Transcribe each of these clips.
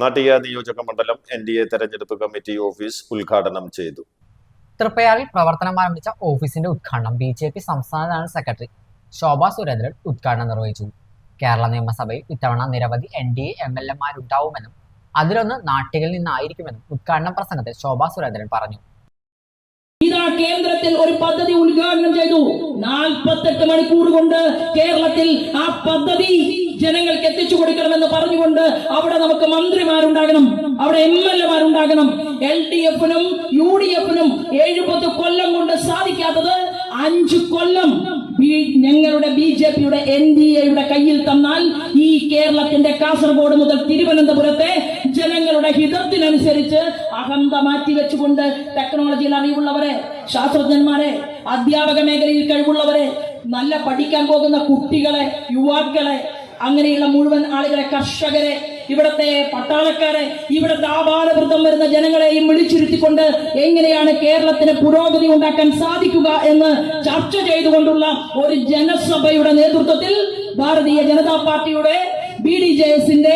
നാട്ടിക നിയോജക മണ്ഡലം NDA തെരഞ്ഞെടുപ്പ് കമ്മിറ്റി ഓഫീസ് ഉദ്ഘാടനം ചെയ്തു. തൃപ്പയാറിൽ പ്രവർത്തനം ആരംഭിച്ച ഓഫീസിന്റെ ഉദ്ഘാടനം BJP സംസ്ഥാന ജനറൽ സെക്രട്ടറി ശോഭ സുരേന്ദ്രൻ ഉദ്ഘാടനം നിർവഹിച്ചു. കേരള നിയമസഭയിൽ ഇത്തവണ നിരവധി NDA MLA-മാരുണ്ടാവുമെന്നും അതിലൊന്ന് നാട്ടികയിൽ നിന്നായിരിക്കുമെന്നും ഉദ്ഘാടന പ്രസംഗത്തിൽ ശോഭ സുരേന്ദ്രൻ പറഞ്ഞു. കേന്ദ്രത്തിൽ ഒരു പദ്ധതി ഉദ്ഘാടനം ചെയ്തു. 48 മണിക്കൂർ കൊണ്ട് കേരളത്തിൽ ആ പദ്ധതി ജനങ്ങൾക്ക് എത്തിച്ചു കൊടുക്കണമെന്ന് പറഞ്ഞുകൊണ്ട് അവിടെ നമുക്ക് മന്ത്രിമാരുണ്ടാകണം, അവിടെ MLA-മാരുണ്ടാകണം. LDF-നും UDF-നും 70 കൊല്ലം കൊണ്ട് സാധിക്കാത്തത് 5 കൊല്ലം ഞങ്ങളുടെ BJP-യുടെ NDA-യുടെ കയ്യിൽ തന്നാൽ ഈ കേരളത്തിന്റെ കാസർഗോഡ് മുതൽ തിരുവനന്തപുരത്തെ ജനങ്ങളുടെ ഹിതത്തിനനുസരിച്ച് അഹന്ത മാറ്റിവെച്ചുകൊണ്ട് ടെക്നോളജിയിൽ അറിവുള്ളവരെ, ശാസ്ത്രജ്ഞന്മാരെ, അധ്യാപക മേഖലയിൽ കഴിവുള്ളവരെ, നല്ല പഠിക്കാൻ പോകുന്ന കുട്ടികളെ, യുവാക്കളെ, അങ്ങനെയുള്ള മുഴുവൻ ആളുകളെ, കർഷകരെ, ഇവിടത്തെ പട്ടാളക്കാരെ, ഇവിടത്തെ ആബാലവൃദ്ധം വരുന്ന ജനങ്ങളെയും വിളിച്ചിരുത്തിക്കൊണ്ട് എങ്ങനെയാണ് കേരളത്തിന് പുരോഗതി ഉണ്ടാക്കാൻ സാധിക്കുക എന്ന് ചർച്ച ചെയ്തുകൊണ്ടുള്ള ഒരു ജനസഭയുടെ നേതൃത്വത്തിൽ ഭാരതീയ ജനതാ പാർട്ടിയുടെ BDJS-ന്റെ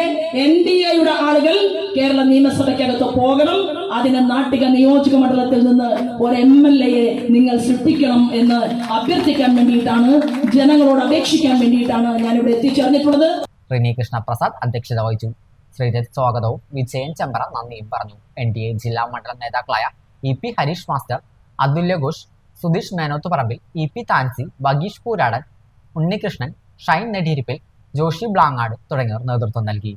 NDA-യുടെ ആളുകൾ കേരള നിയമസഭയ്ക്കകത്ത് പോകണം. അതിന് നാട്ടിക നിയോജക മണ്ഡലത്തിൽ നിന്ന് ഒരു MLA-യെ നിങ്ങൾ സൃഷ്ടിക്കണം എന്ന് അഭ്യർത്ഥിക്കാൻ വേണ്ടിയിട്ടാണ്, ജനങ്ങളോട് അപേക്ഷിക്കാൻ വേണ്ടിയിട്ടാണ് ഞാനിവിടെ എത്തിച്ചേർന്നിട്ടുള്ളത്. റിനി കൃഷ്ണ പ്രസാദ് അധ്യക്ഷത വഹിച്ചു. ശ്രീജിത്ത് സ്വാഗതവും വിജയൻ ചെമ്പറ നന്ദിയും പറഞ്ഞു. NDA ജില്ലാ മണ്ഡലം നേതാക്കളായ EP ഹരീഷ് മാസ്റ്റർ, അതുല്യ ഘോഷ്, സുധീഷ് മേനോത്തുപറമ്പിൽ, EP താൻസി, വഗീഷ് പൂരാടൻ, ഉണ്ണികൃഷ്ണൻ, ഷൈൻ നെടിയിരിപ്പിൽ, ജോഷി ബ്ലാങ്ങാട് തുടങ്ങിയവർ നേതൃത്വം നൽകി.